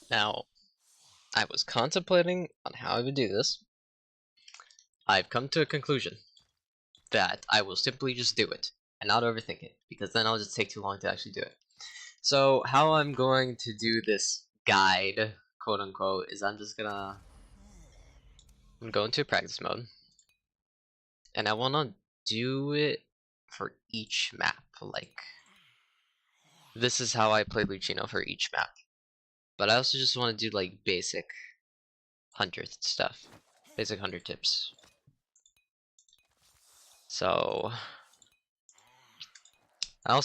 Now, I was contemplating on how I would do this. I've come to a conclusion that I will simply just do it and not overthink it, because then I'll just take too long to actually do it. So, how I'm going to do this guide, quote unquote, is I'm go into practice mode, and I want to do it for each map. Like, this is how I play Luchino for each map. But I also just want to do like basic hunter stuff, basic hunter tips. So, I'm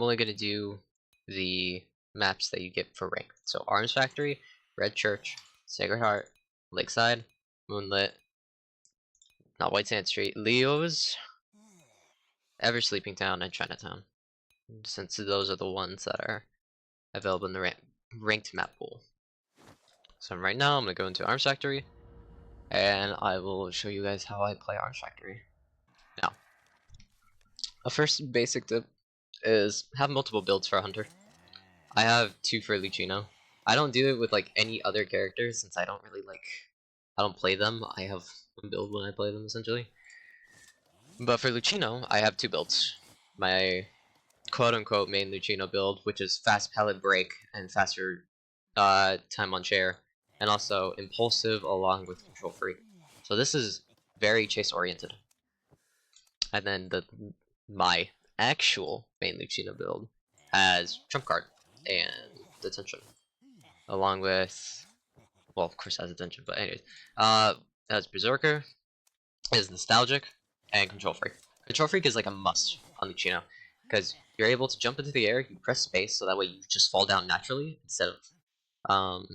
only gonna do the maps that you get for rank. So Arms Factory, Red Church, Sacred Heart, Lakeside, Moonlit, not White Sand Street, Leo's, Ever Sleeping Town, and Chinatown. Since those are the ones that are available in the ranked map pool. So right now I'm gonna go into Arms Factory, and I will show you guys how I play Arms Factory. Now, a first basic tip is have multiple builds for a hunter. I have 2 for Luchino. I don't do it with like any other characters since I don't play them. I have one build when I play them essentially. But for Luchino, I have 2 builds. My quote-unquote main Luchino build, which is fast pallet break and faster time on chair, and also impulsive along with control free. So this is very chase oriented. And then my actual main Luchino build has trump card and detention, along with, well, of course, has attention, but anyways, as Berserker, is nostalgic, and control freak. Control freak is like a must on Luchino, because you're able to jump into the air, you press space, so that way you just fall down naturally instead of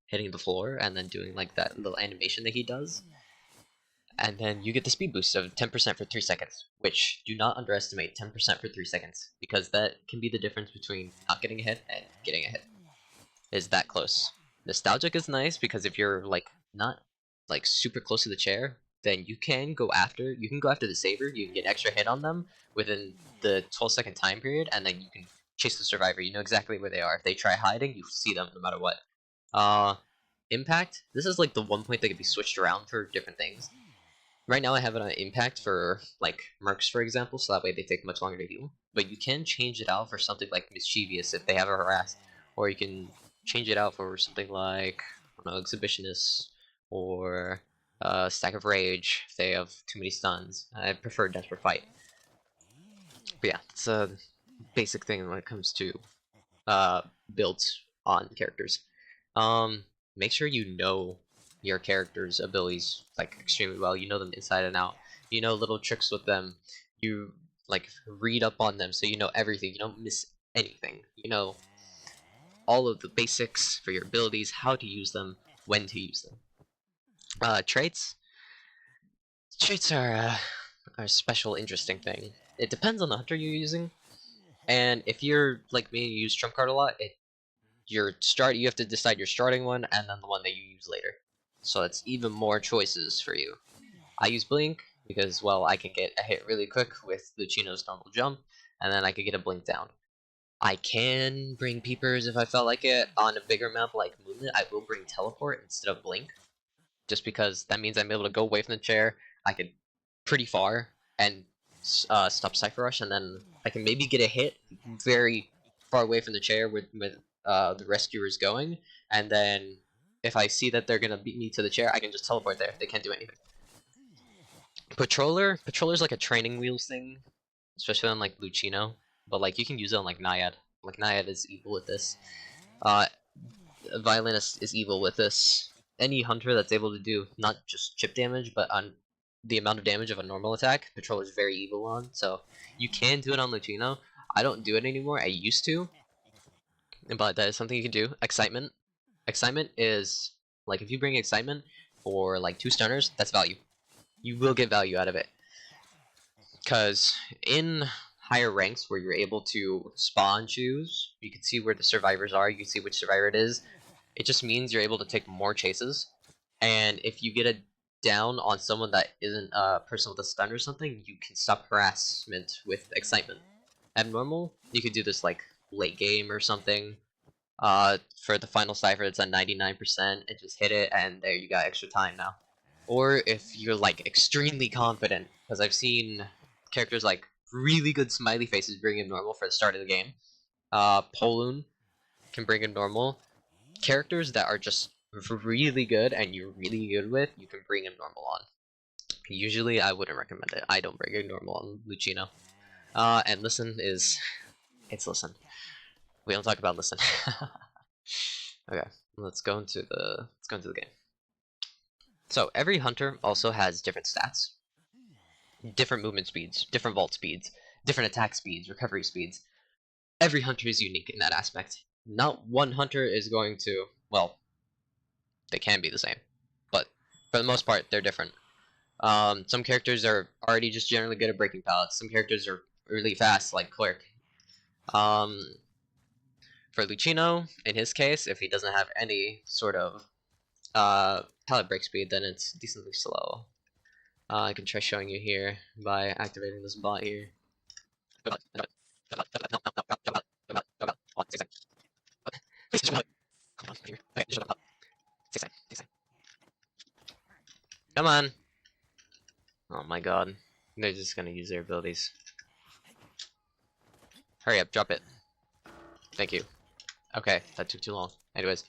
hitting the floor and then doing like that little animation that he does. And then you get the speed boost of 10% for 3 seconds, which do not underestimate 10% for 3 seconds, because that can be the difference between not getting a hit and getting a hit. Is that close. Nostalgic is nice because if you're like not like super close to the chair, then you can go after the saver, you can get an extra hit on them within the 12-second time period, and then you can chase the survivor. You know exactly where they are. If they try hiding, you see them no matter what. Impact, this is like the one point that can be switched around for different things. Right now I have it on impact for like mercs, for example, so that way they take much longer to heal. But you can change it out for something like mischievous if they have a harass, or you can change it out for something like, I don't know, exhibitionist, or stack of rage if they have too many stuns. I prefer desperate fight. But yeah, it's a basic thing when it comes to builds on characters. Make sure you know your character's abilities like extremely well. You know them inside and out. You know little tricks with them. You like read up on them so you know everything. You don't miss anything. You know all of the basics for your abilities, how to use them, when to use them. Traits. Traits are a special, interesting thing. It depends on the hunter you're using, and if you're like me, you use trump card a lot. You have to decide your starting one and then the one that you use later. So it's even more choices for you. I use Blink because, well, I can get a hit really quick with Luchino's normal jump, and then I can get a Blink down. I can bring Peepers if I felt like it. On a bigger map like Moonlit, I will bring Teleport instead of Blink, just because that means I'm able to go away from the chair. I can pretty far and stop Cipher Rush, and then I can maybe get a hit very far away from the chair with the rescuers going, and then if I see that they're gonna beat me to the chair, I can just teleport there. They can't do anything. Patroller's like a training wheels thing, especially on like Luchino, but like you can use it on like Naiad. Like Naiad is evil with this. Uh, Violinist is evil with this. Any hunter that's able to do not just chip damage, but on the amount of damage of a normal attack, Patroller is very evil on. So you can do it on Luchino. I don't do it anymore. I used to, but that is something you can do. Excitement. Excitement is like if you bring excitement for like 2 stunners, that's value. You will get value out of it. Because in higher ranks where you're able to spawn choose, you can see where the survivors are, you can see which survivor it is. It just means you're able to take more chases. And if you get a down on someone that isn't a person with a stun or something, you can stop harassment with excitement. Abnormal, you could do this like late game or something. For the final cipher, it's at 99%, and just hit it, and there you got extra time now. Or if you're like extremely confident, because I've seen characters like really good smiley faces bring in normal for the start of the game. Poloon can bring in normal. Characters that are just really good and you're really good with, you can bring in normal on. Usually, I wouldn't recommend it. I don't bring in normal on Luchino. And listen is, it's listen. We don't talk about listen. Okay, let's go into the game. So every hunter also has different stats, different movement speeds, different vault speeds, different attack speeds, recovery speeds. Every hunter is unique in that aspect. Not one hunter is going to, well, they can be the same, but for the most part, they're different. Some characters are already just generally good at breaking pallets. Some characters are really fast, like Clerk. For Luchino, in his case, if he doesn't have any sort of pallet break speed, then it's decently slow. I can try showing you here by activating this bot here. Come on! Oh my god. They're just gonna use their abilities. Hurry up, drop it. Thank you. Okay, that took too long. Anyways,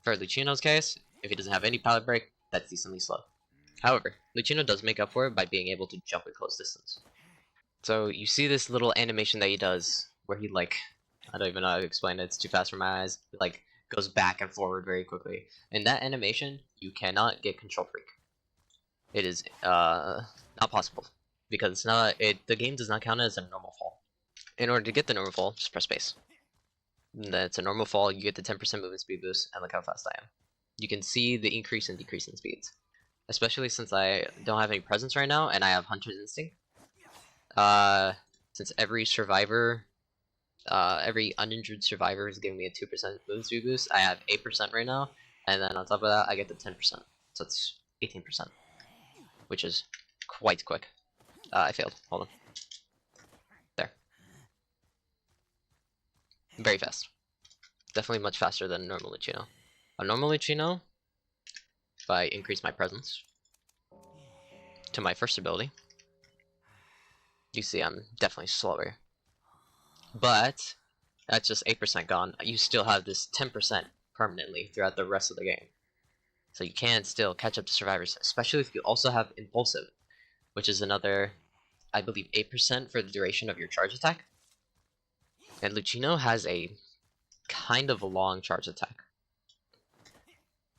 for Luchino's case, if he doesn't have any pallet break, that's decently slow. However, Luchino does make up for it by being able to jump at close distance. So you see this little animation that he does, where he like, I don't even know how to explain it, it's too fast for my eyes, he, like, goes back and forward very quickly. In that animation, you cannot get Control Freak. It is not possible, because it's not, the game does not count it as a normal fall. In order to get the normal fall, just press space. That's a normal fall, you get the 10% movement speed boost, and look how fast I am. You can see the increase and decrease in speeds. Especially since I don't have any presence right now, and I have Hunter's Instinct. Since every survivor, every uninjured survivor is giving me a 2% movement speed boost, I have 8% right now, and then on top of that, I get the 10%. So it's 18%, which is quite quick. I failed. Hold on. There. Very fast. Definitely much faster than normal Luchino. A normal Luchino, if I increase my presence to my first ability, you see I'm definitely slower. But that's just 8% gone. You still have this 10% permanently throughout the rest of the game. So you can still catch up to survivors, especially if you also have Impulsive, which is another, I believe, 8% for the duration of your charge attack. And Luchino has a kind of a long charge attack,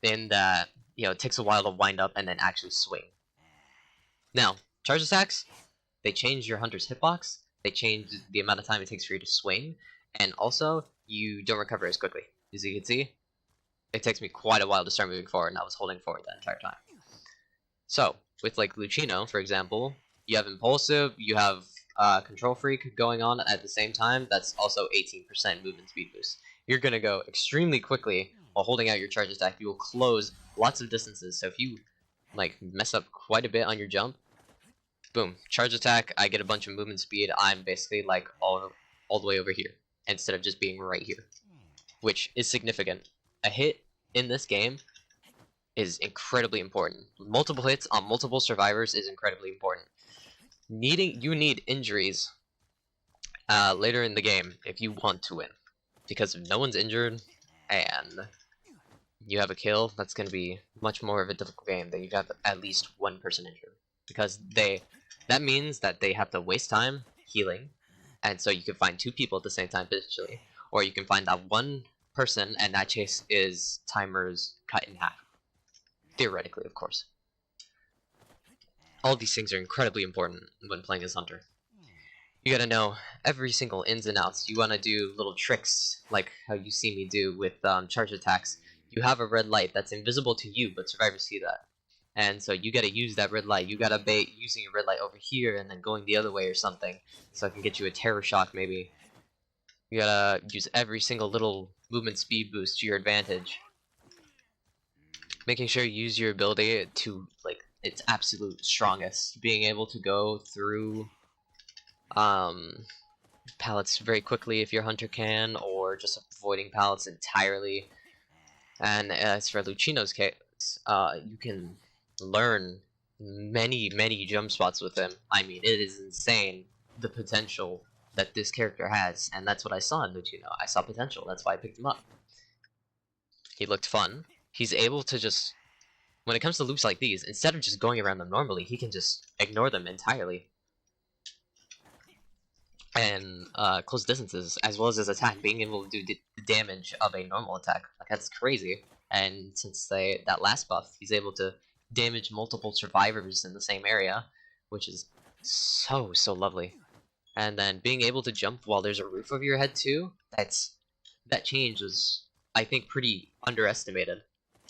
in that, you know, it takes a while to wind up and then actually swing. Now, charge attacks, they change your hunter's hitbox, they change the amount of time it takes for you to swing, and also, you don't recover as quickly. As you can see, it takes me quite a while to start moving forward, and I was holding forward that entire time. So, with like Luchino, for example, you have Impulsive, you have Control Freak going on at the same time, that's also 18% movement speed boost. You're going to go extremely quickly while holding out your charge attack. You will close lots of distances, so if you like mess up quite a bit on your jump, boom, charge attack, I get a bunch of movement speed, I'm basically like all the way over here, instead of just being right here, which is significant. A hit in this game is incredibly important. Multiple hits on multiple survivors is incredibly important. You need injuries later in the game if you want to win, because if no one's injured and you have a kill, that's going to be much more of a difficult game than you have at least one person injured, because that means that they have to waste time healing, and so you can find two people at the same time potentially, or you can find that one person and that chase is timers cut in half. Theoretically, of course. All these things are incredibly important when playing as Hunter. You gotta know every single ins and outs. You wanna do little tricks, like how you see me do with charge attacks. You have a red light that's invisible to you, but survivors see that. And so you gotta use that red light. You gotta bait using your red light over here and then going the other way or something, so I can get you a terror shock maybe. You gotta use every single little movement speed boost to your advantage. Making sure you use your ability to, like, its absolute strongest. Being able to go through pallets very quickly if your hunter can, or just avoiding pallets entirely. And as for Luchino's case, you can learn many jump spots with him. I mean, it is insane the potential that this character has, and that's what I saw in Luchino. I saw potential, that's why I picked him up. He looked fun. He's able to just, when it comes to loops like these, instead of just going around them normally, he can just ignore them entirely. And close distances, as well as his attack, being able to do the damage of a normal attack. Like, that's crazy. And since that last buff, he's able to damage multiple survivors in the same area, which is so lovely. And then being able to jump while there's a roof over your head too, that change was, I think, pretty underestimated.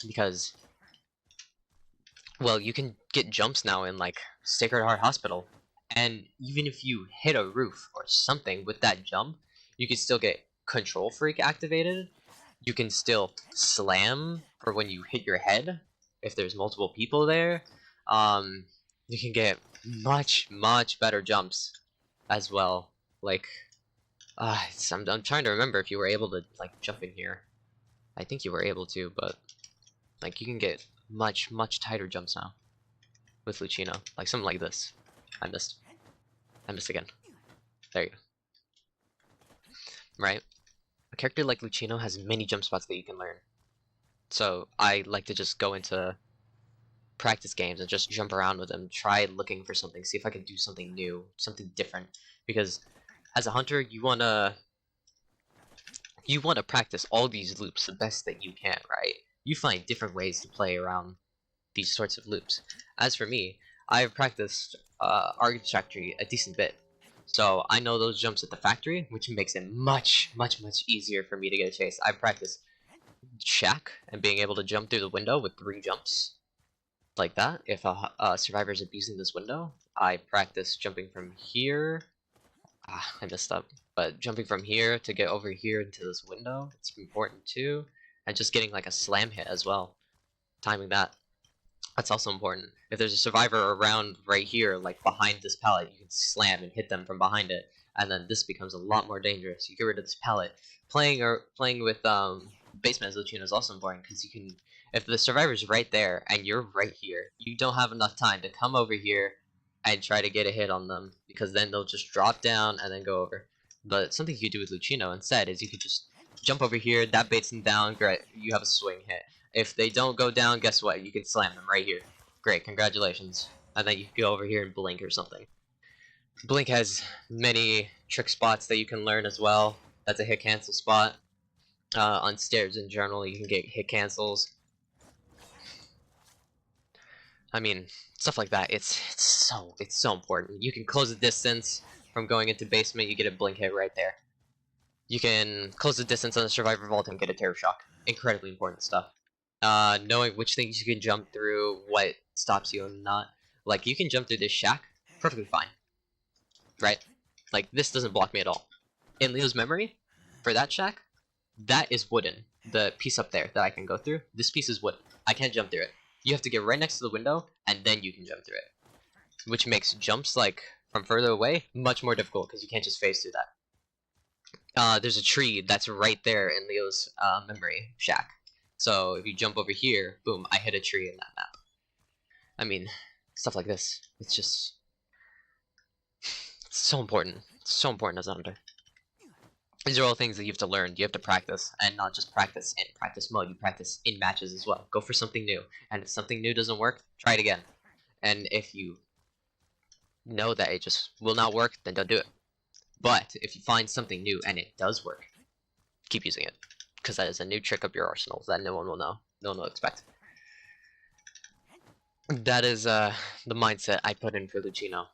Because, well, you can get jumps now in, like, Sacred Heart Hospital, and even if you hit a roof or something with that jump, you can still get Control Freak activated. You can still slam for when you hit your head, if there's multiple people there. You can get much better jumps as well. Like, I'm trying to remember if you were able to, like, jump in here. I think you were able to, but, like, you can get much tighter jumps now with Luchino. Like, something like this. I missed again. There you go. Right? A character like Luchino has many jump spots that you can learn. So I like to just go into practice games and just jump around with them, try looking for something, see if I can do something new, something different. Because as a hunter, you wanna practice all these loops the best that you can, right? You find different ways to play around these sorts of loops. As for me, I've practiced Argus Factory a decent bit, so I know those jumps at the factory, which makes it much easier for me to get a chase. I practiced Shack and being able to jump through the window with 3 jumps like that. If a survivor is abusing this window, I practice jumping from here. I messed up. But jumping from here to get over here into this window, it's important too. And just getting like a slam hit as well. Timing that. That's also important. If there's a survivor around right here, like behind this pallet, you can slam and hit them from behind it. And then this becomes a lot more dangerous. You get rid of this pallet. Playing with basement as Luchino is also important, because you can, if the survivor's right there and you're right here, you don't have enough time to come over here and try to get a hit on them, because then they'll just drop down and then go over. But something you could do with Luchino instead is you could just jump over here, that baits them down, great, you have a swing hit. If they don't go down, guess what? You can slam them right here. Great, congratulations. And then you can go over here and blink or something. Blink has many trick spots that you can learn as well. That's a hit cancel spot. On stairs in general, you can get hit cancels. I mean, stuff like that. It's so important. You can close the distance from going into basement. You get a blink hit right there. You can close the distance on the survivor vault and get a terror shock. Incredibly important stuff. Knowing which things you can jump through, what stops you and not. Like, you can jump through this shack perfectly fine, right? Like, this doesn't block me at all. In Leo's memory, for that shack, that is wooden. The piece up there that I can go through, this piece is wooden. I can't jump through it. You have to get right next to the window, and then you can jump through it. Which makes jumps, like, from further away, much more difficult, because you can't just phase through that. There's a tree that's right there in Leo's memory shack. So if you jump over here, boom, I hit a tree in that map. I mean, stuff like this. It's just... it's so important. It's so important as a hunter. These are all things that you have to learn. You have to practice, and not just practice in practice mode. You practice in matches as well. Go for something new. And if something new doesn't work, try it again. And if you know that it just will not work, then don't do it. But if you find something new and it does work, keep using it. Because that is a new trick up your arsenal that no one will know. No one will expect. That is the mindset I put in for Luchino.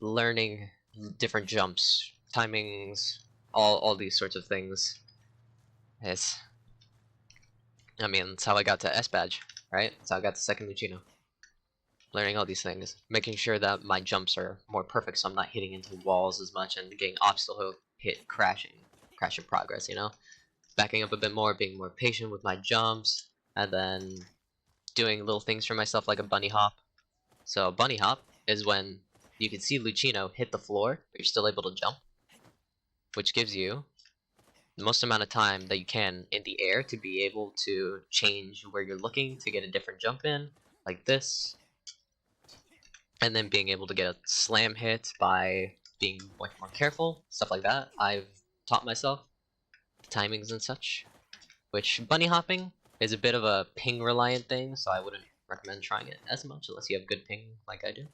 Learning different jumps, timings, all these sorts of things. It's... I mean, that's how I got to S badge, right? That's how I got to second Luchino. Learning all these things, making sure that my jumps are more perfect, so I'm not hitting into walls as much and getting obstacle hit, crashing progress, you know? Backing up a bit more, being more patient with my jumps, and then doing little things for myself like a bunny hop. So bunny hop is when you can see Luchino hit the floor, but you're still able to jump. which gives you the most amount of time that you can in the air to be able to change where you're looking to get a different jump in, like this, and then being able to get a slam hit by being much more careful, stuff like that. I've taught myself the timings and such, which bunny hopping is a bit of a ping reliant thing, so I wouldn't recommend trying it as much unless you have good ping like I do.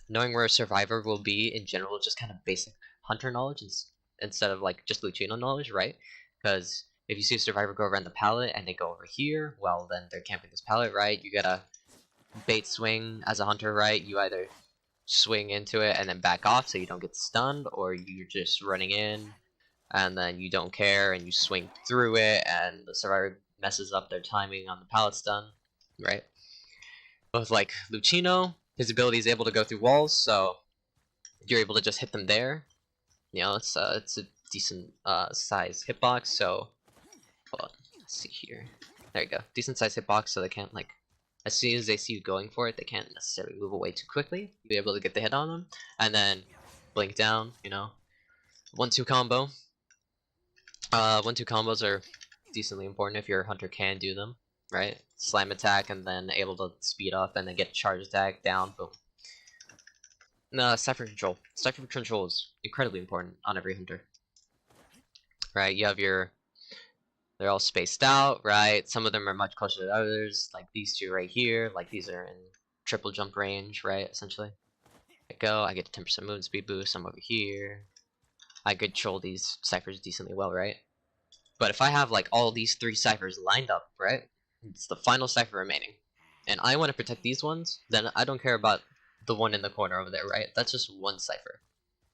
Knowing where a survivor will be in general, just kind of basic hunter knowledge instead of like just Luchino knowledge, right? Because if you see a survivor go around the pallet and they go over here, well then they're camping this pallet, right? You gotta bait swing as a hunter, right? You either swing into it and then back off so you don't get stunned, or you're just running in and then you don't care and you swing through it and the survivor messes up their timing on the pallet stun, right? With like Luchino, his ability is able to go through walls, so you're able to just hit them there. You know, it's a decent size hitbox, so hold on, let's see here. There you go, decent size hitbox, so they can't like, as soon as they see you going for it, they can't necessarily move away too quickly. You'll be able to get the hit on them, and then blink down, you know. 1-2 combo. 1-2 combos are decently important if your hunter can do them, right? Slam attack and then able to speed up and then get charge attack down, boom. Cipher Control. Cipher Control is incredibly important on every hunter. Right, you have your... They're all spaced out, right? Some of them are much closer to others, like these two right here. Like these are in triple jump range, right, essentially. There you go, I get a 10% movement speed boost, I'm over here. I control these ciphers decently well, right? But if I have like all these 3 ciphers lined up, right? It's the final cipher remaining. And I want to protect these ones, then I don't care about the one in the corner over there, right? That's just one cipher.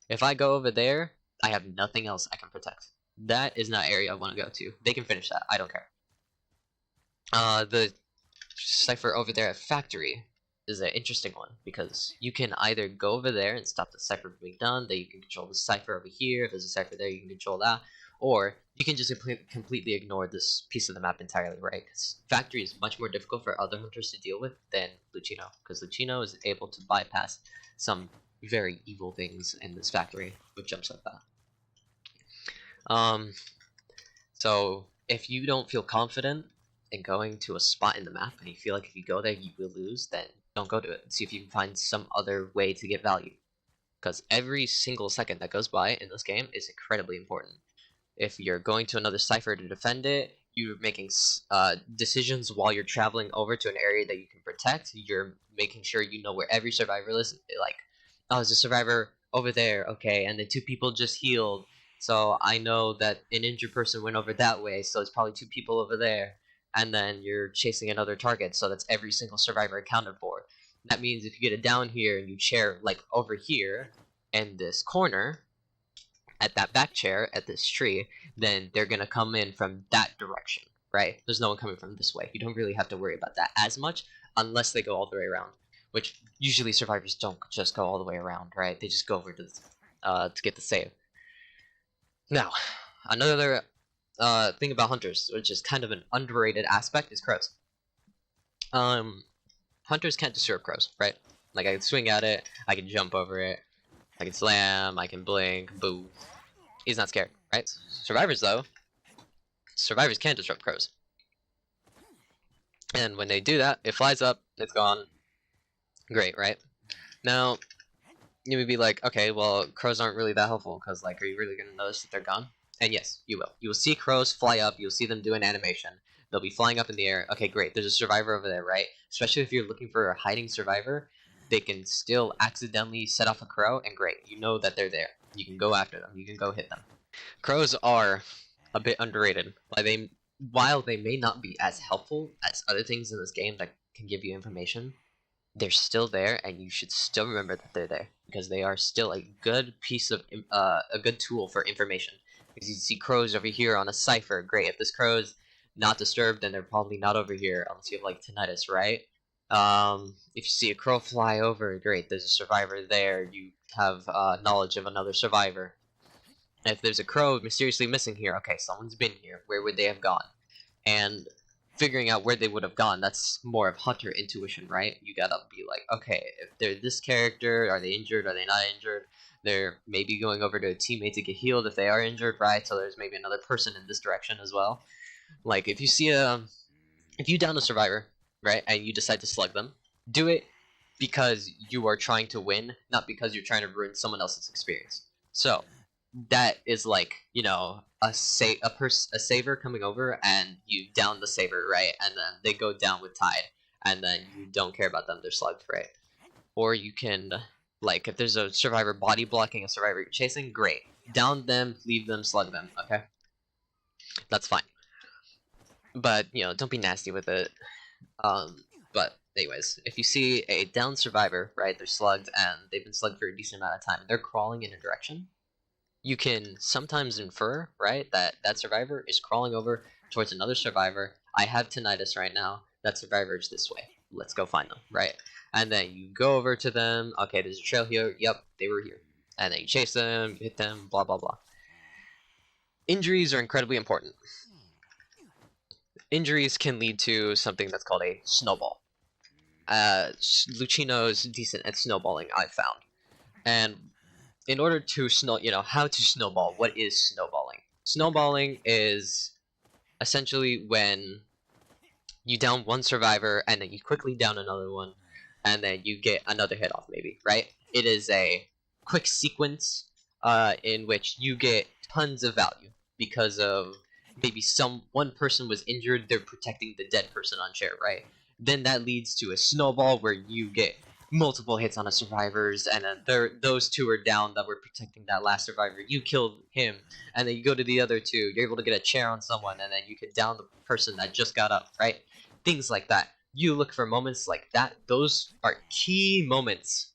If I go over there, I have nothing else I can protect. That is not area I want to go to. They can finish that, I don't care. The cipher over there at factory is an interesting one, because you can either go over there and stop the cipher from being done, then you can control the cipher over here, if there's a cipher there you can control that, or you can just completely ignore this piece of the map entirely, right? Because factory is much more difficult for other hunters to deal with than Luchino, because Luchino is able to bypass some very evil things in this factory with jumps like that. So if you don't feel confident in going to a spot in the map and you feel like if you go there you will lose, then don't go to it. See if you can find some other way to get value, because every single second that goes by in this game is incredibly important. If you're going to another cipher to defend it, you're making decisions while you're traveling over to an area that you can protect. You're making sure you know where every survivor is. Like, oh, there's a survivor over there, okay, and then 2 people just healed, so I know that an injured person went over that way, so it's probably 2 people over there. And then you're chasing another target, so that's every single survivor accounted for. That means if you get it down here and you chair like over here in this corner, at that back chair at this tree, then they're gonna come in from that direction, right? There's no one coming from this way. You don't really have to worry about that as much unless they go all the way around, which usually survivors don't just go all the way around, right? They just go over to get the save. Now, another thing about hunters, which is kind of an underrated aspect, is crows. Hunters can't disturb crows, right? Like, I can swing at it, I can jump over it, I can slam, I can blink, boo. He's not scared, right? Survivors, though, survivors can't disrupt crows. And when they do that, it flies up, it's gone. Great, right? Now, you would be like, okay, well, crows aren't really that helpful, because, like, are you really going to notice that they're gone? And yes, you will. You will see crows fly up, you'll see them do an animation. They'll be flying up in the air. Okay, great, there's a survivor over there, right? Especially if you're looking for a hiding survivor, they can still accidentally set off a crow, and great, you know that they're there. You can go after them, you can go hit them. Crows are a bit underrated. While they may not be as helpful as other things in this game that can give you information, they're still there, and you should still remember that they're there, because they are still a good piece of a good tool for information. Because you see crows over here on a cipher, great. If this crow is not disturbed, then they're probably not over here, unless you have like tinnitus, right? If you see a crow fly over, great. There's a survivor there. You have knowledge of another survivor. And if there's a crow mysteriously missing here, okay, someone's been here. Where would they have gone? And figuring out where they would have gone, that's more of hunter intuition, right? You gotta be like, okay, if they're this character, are they injured, are they not injured? They're maybe going over to a teammate to get healed if they are injured, right? So there's maybe another person in this direction as well. Like if you see if you down a survivor, right, and you decide to slug them, do it because you are trying to win, not because you're trying to ruin someone else's experience. So that is like, you know, a saver coming over and you down the saver, right, and then they go down with tide, and then you don't care about them, they're slugged, right? Or you can, like, if there's a survivor body blocking a survivor you're chasing, great, down them, leave them, slug them, okay, that's fine. But you know, don't be nasty with it. But anyways, if you see a down survivor, right, they're slugged and they've been slugged for a decent amount of time, they're crawling in a direction, you can sometimes infer, right, that that survivor is crawling over towards another survivor. I have tinnitus right now. That survivor is this way. Let's go find them, right? And then you go over to them. Okay, there's a trail here. Yep, they were here. And then you chase them, you hit them, blah, blah, blah. Injuries are incredibly important. Injuries can lead to something that's called a snowball. Luchino's decent at snowballing, I've found. And in order to how to snowball, what is snowballing? Snowballing is essentially when you down one survivor and then you quickly down another one and then you get another hit off, maybe, right? It is a quick sequence in which you get tons of value because of maybe one person was injured, they're protecting the dead person on chair, right? Then that leads to a snowball where you get multiple hits on a survivors, and then those two are down that were protecting that last survivor. You killed him, and then you go to the other two. You're able to get a chair on someone, and then you can down the person that just got up, right? Things like that. You look for moments like that. Those are key moments.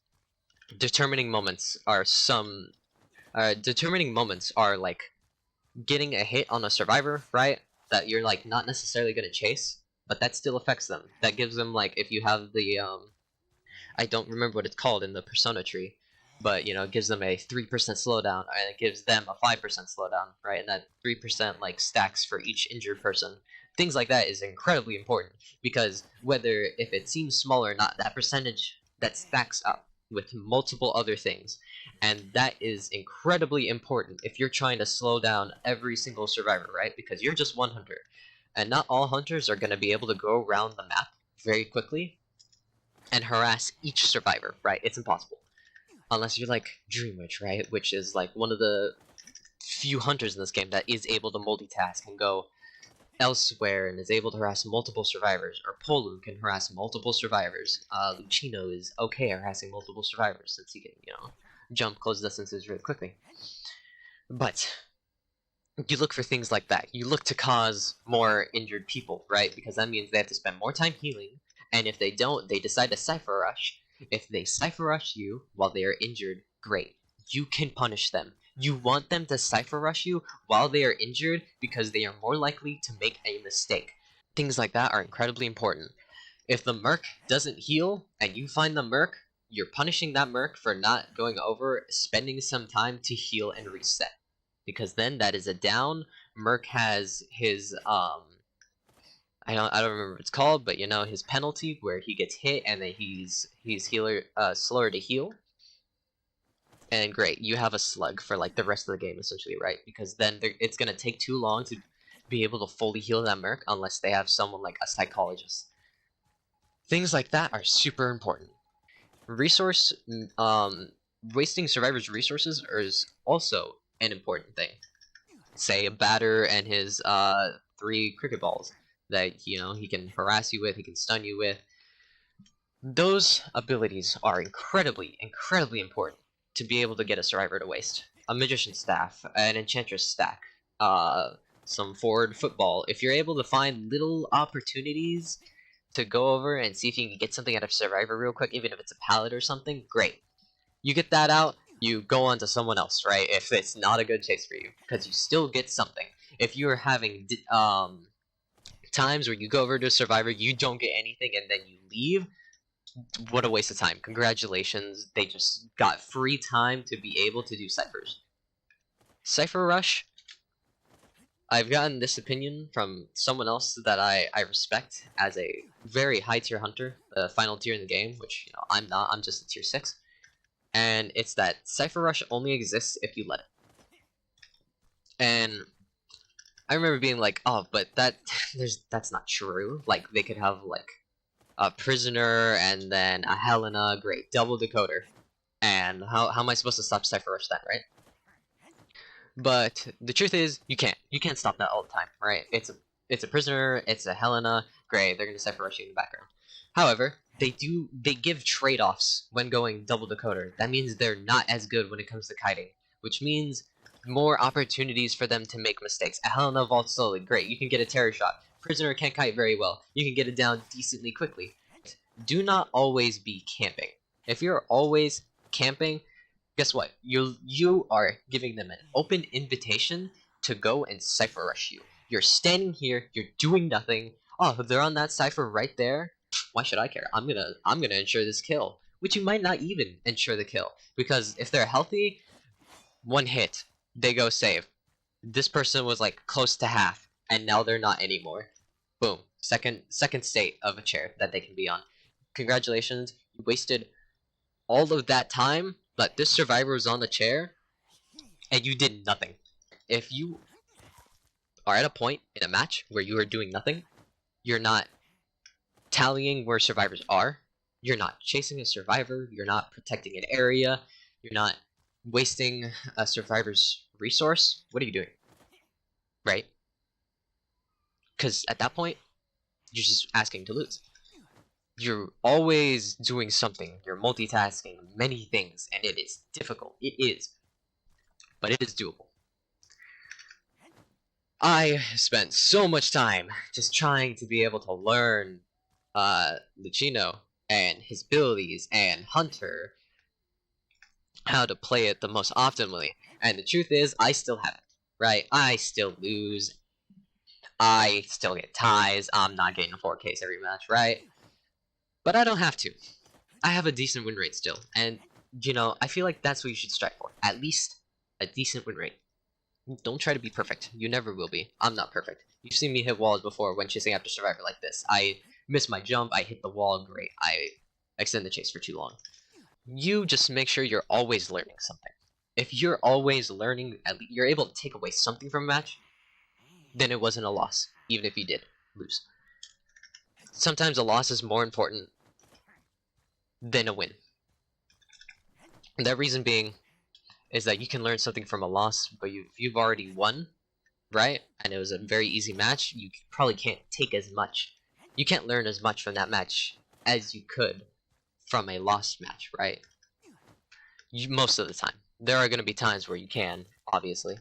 Determining moments are like getting a hit on a survivor, right? That you're like not necessarily gonna chase, but that still affects them. That gives them, like, if you have the I don't remember what it's called in the persona tree, but you know, it gives them a 3% slowdown, and it gives them a 5% slowdown, right? And that 3% like stacks for each injured person. Things like that is incredibly important because whether if it seems small or not, that percentage that stacks up with multiple other things, and that is incredibly important if you're trying to slow down every single survivor, right? Because you're just one hunter, and not all hunters are going to be able to go around the map very quickly and harass each survivor, right? It's impossible. Unless you're like Dreamwitch, right? Which is like one of the few hunters in this game that is able to multitask and go elsewhere and is able to harass multiple survivors. Or Polu can harass multiple survivors. Luchino is okay harassing multiple survivors since he can, you know, jump close distances really quickly. But you look for things like that. You look to cause more injured people, right? Because that means they have to spend more time healing, and if they don't, they decide to Cipher Rush. If they Cipher Rush you while they are injured, great. You can punish them. You want them to Cipher Rush you while they are injured because they are more likely to make a mistake. Things like that are incredibly important. If the Merc doesn't heal and you find the Merc, you're punishing that Merc for not going over, spending some time to heal and reset. Because then that is a down. Merc has his I don't remember what it's called, but you know, his penalty where he gets hit and then he's slower to heal. And great, you have a slug for like the rest of the game essentially, right? Because then it's gonna take too long to be able to fully heal that Merc unless they have someone like a psychologist. Things like that are super important. Wasting survivors' resources is also an important thing. Say a batter and his 3 cricket balls that, you know, he can harass you with, he can stun you with. Those abilities are incredibly important to be able to get a survivor to waste. A magician staff, an enchantress stack, some forward football. If you're able to find little opportunities to go over and see if you can get something out of survivor real quick, even if it's a pallet or something, great. You get that out, you go on to someone else, right? If it's not a good chase for you, because you still get something. If you're having times where you go over to a survivor, you don't get anything, and then you leave, what a waste of time. Congratulations, they just got free time to be able to do ciphers. Cipher Rush, I've gotten this opinion from someone else that I respect as a very high tier hunter, the final tier in the game, which, you know, I'm not, I'm just a tier 6. and it's that Cipher Rush only exists if you let it. And I remember being like, oh, but that's not true. Like, they could have, like, a Prisoner and then a Helena, great, double decoder. And how am I supposed to stop Cipher Rush then, right? But the truth is, you can't. You can't stop that all the time, right? It's a Prisoner, it's a Helena, great, they're gonna Cipher Rush you in the background. However, they give trade-offs when going double decoder. That means they're not as good when it comes to kiting, which means more opportunities for them to make mistakes. A Helena vaults slowly, great, you can get a terror shot. Prisoner can't kite very well, you can get it down decently quickly. Do not always be camping. If you're always camping, guess what? You are giving them an open invitation to go and Cipher Rush you. You're standing here, you're doing nothing. Oh, they're on that Cipher right there. Why should I care? I'm gonna ensure this kill. Which you might not even ensure the kill. Because if they're healthy, one hit, they go save. This person was like close to half, and now they're not anymore. Boom. Second state of a chair that they can be on. Congratulations, you wasted all of that time, but this survivor was on the chair, and you did nothing. If you are at a point in a match where you are doing nothing, you're not tallying where survivors are, you're not chasing a survivor, you're not protecting an area, you're not wasting a survivor's resource, what are you doing? Right? Because at that point, you're just asking to lose. You're always doing something, you're multitasking many things, and it is difficult. It is. But it is doable. I spent so much time just trying to be able to learn Luchino and his abilities and Hunter, how to play it the most optimally. And the truth is, I still haven't, right? I still lose. I still get ties. I'm not getting 4Ks every match, right? But I don't have to. I have a decent win rate still. And, you know, I feel like that's what you should strive for. At least a decent win rate. Don't try to be perfect. You never will be. I'm not perfect. You've seen me hit walls before when chasing after survivor like this. I miss my jump, I hit the wall, great. I extend the chase for too long. You just make sure you're always learning something. If you're always learning, at least you're able to take away something from a match, then it wasn't a loss, even if you did lose. Sometimes a loss is more important than a win. And that reason being is that you can learn something from a loss, but you've already won, right? And it was a very easy match, you probably can't take as much. You can't learn as much from that match as you could from a lost match, right? Most of the time. There are going to be times where you can, obviously.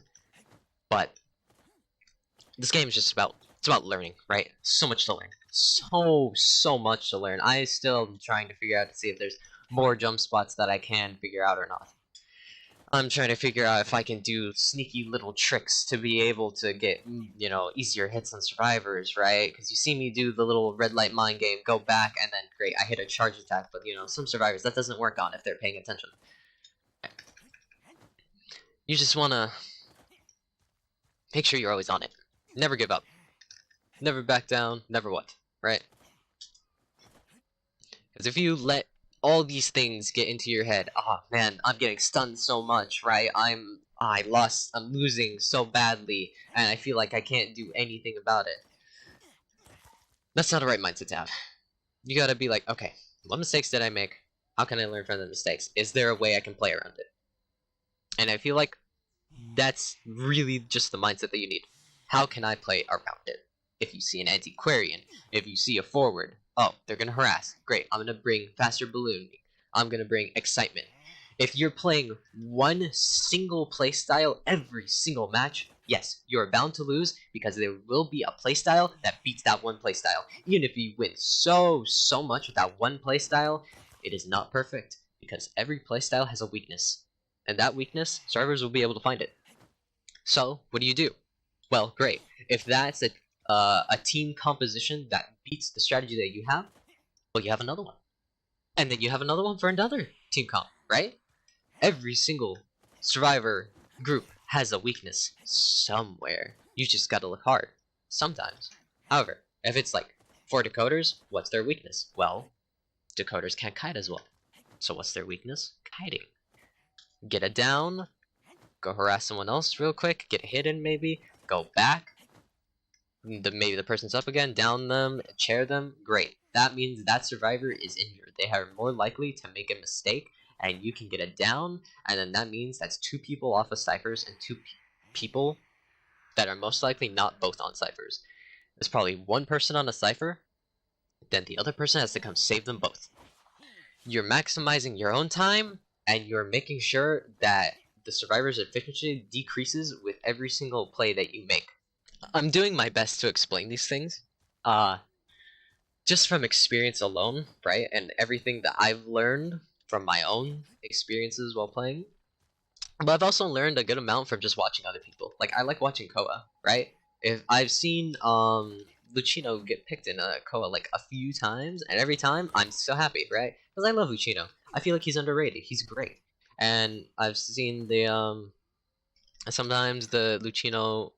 But this game is just about learning, right? So much to learn. So much to learn. I still am trying to figure out to see if there's more jump spots that I can figure out or not. I'm trying to figure out if I can do sneaky little tricks to be able to get, you know, easier hits on survivors, right? Because you see me do the little red light mind game, go back, and then, great, I hit a charge attack, but, you know, some survivors, that doesn't work on if they're paying attention. You just want to make sure you're always on it. Never give up. Never back down, never what, right? Because if you let all these things get into your head, oh man, I'm getting stunned so much, right? I'm losing so badly, and I feel like I can't do anything about it. That's not the right mindset to have. You gotta be like, okay, what mistakes did I make? How can I learn from the mistakes? Is there a way I can play around it? And I feel like that's really just the mindset that you need. How can I play around it? If you see an antiquarian, if you see a forward, oh, they're gonna harass. Great, I'm gonna bring faster ballooning. I'm gonna bring excitement. If you're playing one single playstyle every single match, yes, you're bound to lose because there will be a playstyle that beats that one playstyle. Even if you win so much with that one playstyle, it is not perfect because every playstyle has a weakness. And that weakness, survivors will be able to find it. So, what do? Well, great. If that's a team composition that beats the strategy that you have, well, you have another one. And then you have another one for another team comp, right? Every single survivor group has a weakness somewhere. You just gotta look hard. Sometimes. However, if it's like 4 decoders, what's their weakness? Well, decoders can't kite as well. So what's their weakness? Kiting. get a down, go harass someone else real quick, get a hit in maybe, go back, maybe the person's up again, down them, chair them, great. That means that survivor is injured. They are more likely to make a mistake, and you can get a down, and then that means that's 2 people off of ciphers and 2 people that are most likely not both on ciphers. There's probably 1 person on a cipher, then the other person has to come save them both. You're maximizing your own time, and you're making sure that the survivor's efficiency decreases with every single play that you make. I'm doing my best to explain these things, just from experience alone, right? And everything that I've learned from my own experiences while playing. But I've also learned a good amount from just watching other people. Like, I like watching Koa, right? If I've seen Luchino get picked in a Koa like a few times, and every time I'm so happy, right? Because I love Luchino. I feel like he's underrated. He's great. And I've seen the sometimes the Luchino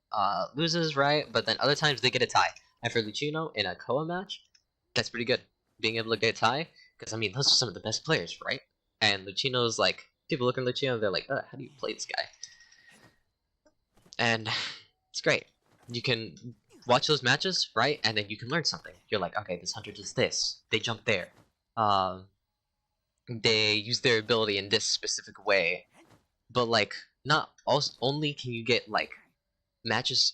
loses, right? But then other times they get a tie. And for Luchino in a Koa match, that's pretty good. Being able to get a tie, because I mean those are some of the best players, right? And Luchino's like, people look at Luchino, they're like, how do you play this guy? And it's great. You can watch those matches, right? And then you can learn something. You're like, okay, this hunter does this. They jump there. They use their ability in this specific way. But like, not also only can you get like matches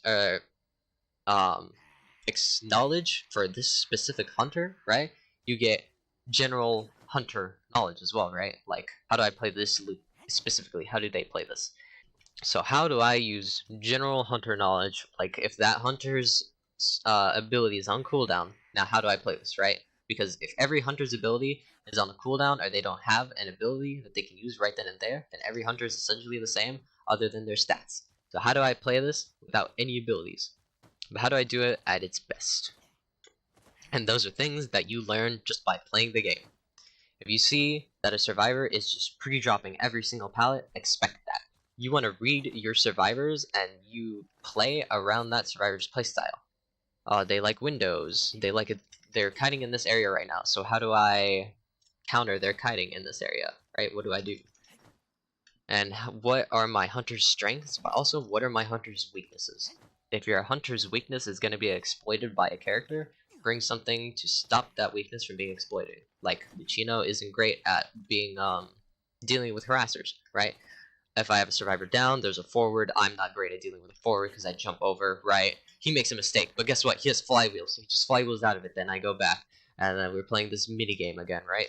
knowledge for this specific hunter, right? You get general hunter knowledge as well, right? Like, how do I play this specifically? How do they play this? So how do I use general hunter knowledge? Like, if that hunter's ability is on cooldown, now how do I play this, right? Because if every hunter's ability is on a cooldown, or they don't have an ability that they can use right then and there, then every hunter is essentially the same, other than their stats. So how do I play this without any abilities? But how do I do it at its best? And those are things that you learn just by playing the game. If you see that a survivor is just pre-dropping every single pallet, expect that. You want to read your survivors, and you play around that survivor's playstyle. They like windows. They like it. They're kiting in this area right now. So how do I counter their kiting in this area? Right? What do I do? And what are my hunter's strengths? But also, what are my hunter's weaknesses? If your hunter's weakness is going to be exploited by a character, bring something to stop that weakness from being exploited. Like, Luchino isn't great at being dealing with harassers, right? If I have a survivor down, there's a forward. I'm not great at dealing with a forward because I jump over, right? He makes a mistake, but guess what? He has flywheels, so he just flywheels out of it. Then I go back, and then we're playing this mini game again, right?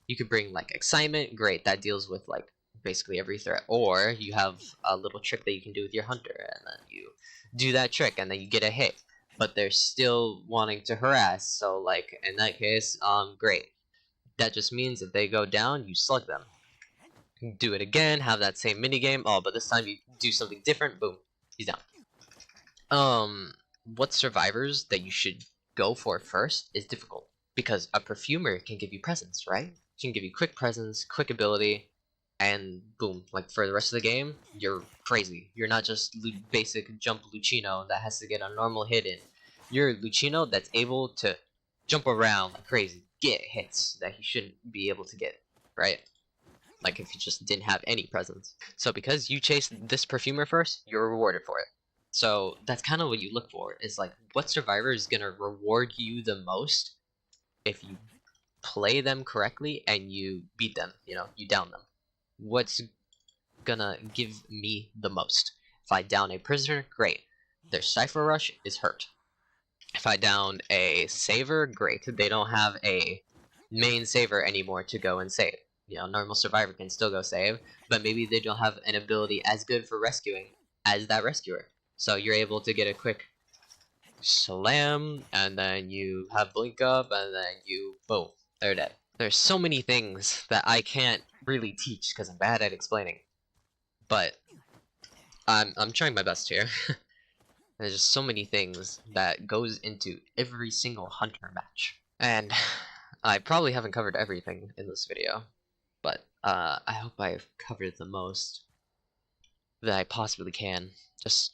You could bring like excitement, great. That deals with like basically every threat. Or you have a little trick that you can do with your hunter, and then you do that trick, and then you get a hit. But they're still wanting to harass, so like in that case, great. That just means if they go down, you slug them. Do it again, have that same mini game. Oh, but this time you do something different. Boom, he's down. What survivors that you should go for first is difficult, because a perfumer can give you presence, right? She can give you quick presence, quick ability, and boom, like for the rest of the game, you're crazy. You're not just basic jump Luchino that has to get a normal hit in. You're Luchino that's able to jump around like crazy, get hits that he shouldn't be able to get, right? Like if he just didn't have any presence. So because you chased this perfumer first, you're rewarded for it. So that's kind of what you look for, is like, what survivor is going to reward you the most if you play them correctly and you beat them, you know, you down them. What's gonna give me the most? If I down a prisoner, great. Their Cipher Rush is hurt. If I down a saver, great. They don't have a main saver anymore to go and save. You know, normal survivor can still go save, but maybe they don't have an ability as good for rescuing as that rescuer. So you're able to get a quick slam, and then you have blink up, and then you boom, they're dead. There's so many things that I can't really teach because I'm bad at explaining, but I'm trying my best here. There's just so many things that goes into every single hunter match, and I probably haven't covered everything in this video, but I hope I've covered the most that I possibly can. Just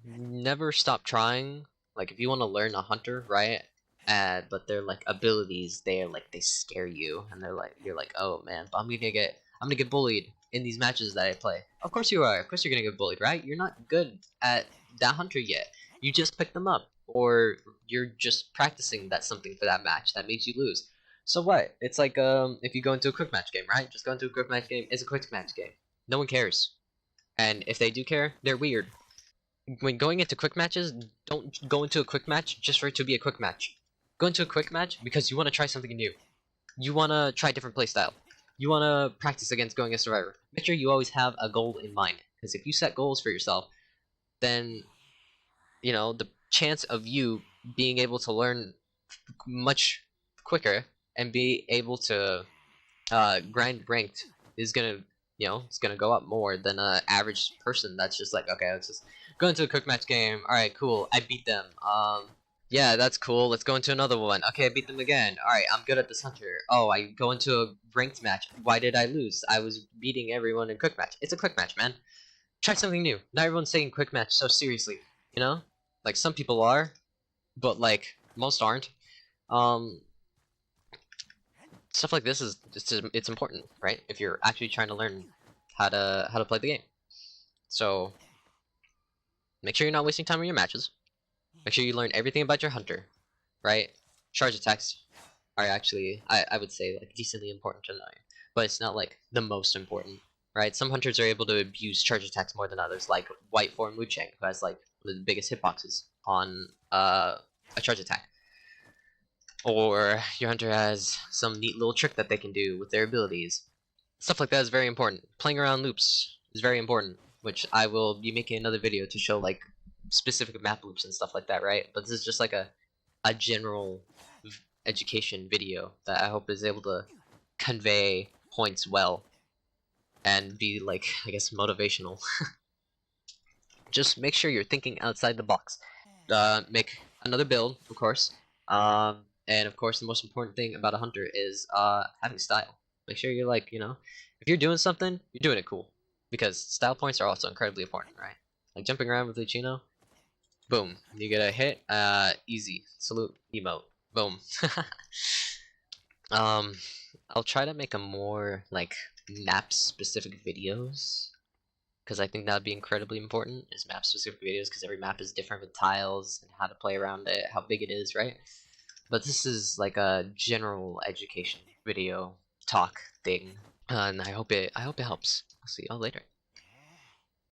never stop trying. Like, if you want to learn a hunter, right? But their like abilities, they scare you, and you're like, oh man, but I'm gonna get I'm gonna get bullied in these matches that I play. Of course you are. Of course you're gonna get bullied, right? You're not good at that hunter yet. You just picked them up, or you're just practicing that something for that match that makes you lose. So what? It's like if you go into a quick match game, right? Just go into a quick match game. It's a quick match game. No one cares. And if they do care, they're weird. When going into quick matches, don't go into a quick match just for it to be a quick match. Go into a quick match because you want to try something new. You want to try a different playstyle. You want to practice against going against Survivor. Make sure you always have a goal in mind. Because if you set goals for yourself, then, you know, the chance of you being able to learn much quicker and be able to grind ranked is gonna, you know, it's gonna go up more than an average person that's just like, okay, let's just go into a quick match game. All right, cool, I beat them. Yeah, that's cool. Let's go into another one. Okay, I beat them again. All right, I'm good at this hunter. Oh, I go into a ranked match. Why did I lose? I was beating everyone in quick match. It's a quick match, man. Try something new. Not everyone's taking quick match so seriously. You know, like some people are, but like most aren't. Um, Stuff like this is it's important, right? If you're actually trying to learn how to play the game. So make sure you're not wasting time on your matches. Make sure you learn everything about your hunter, right? Charge attacks are actually I would say like decently important to know, but it's not like the most important, right? Some hunters are able to abuse charge attacks more than others, like White Form Wuchang, who has like one of the biggest hitboxes on a charge attack. Or your hunter has some neat little trick that they can do with their abilities. Stuff like that is very important. Playing around loops is very important, which I will be making another video to show like specific map loops and stuff like that, right? But this is just like a general education video that I hope is able to convey points well and be like, I guess, motivational. Just make sure you're thinking outside the box. Make another build, of course. And of course, the most important thing about a hunter is having style. Make sure you're like, you know, if you're doing something, you're doing it cool. Because style points are also incredibly important, right? Like jumping around with Luchino, boom, you get a hit, easy, salute, emote, boom. um, I'll try to make a more like map specific videos because I think that would be incredibly important, is map specific videos, because every map is different with tiles and how to play around it, how big it is, right? But this is like a general education video talk thing, and I hope it helps. I'll see y'all later.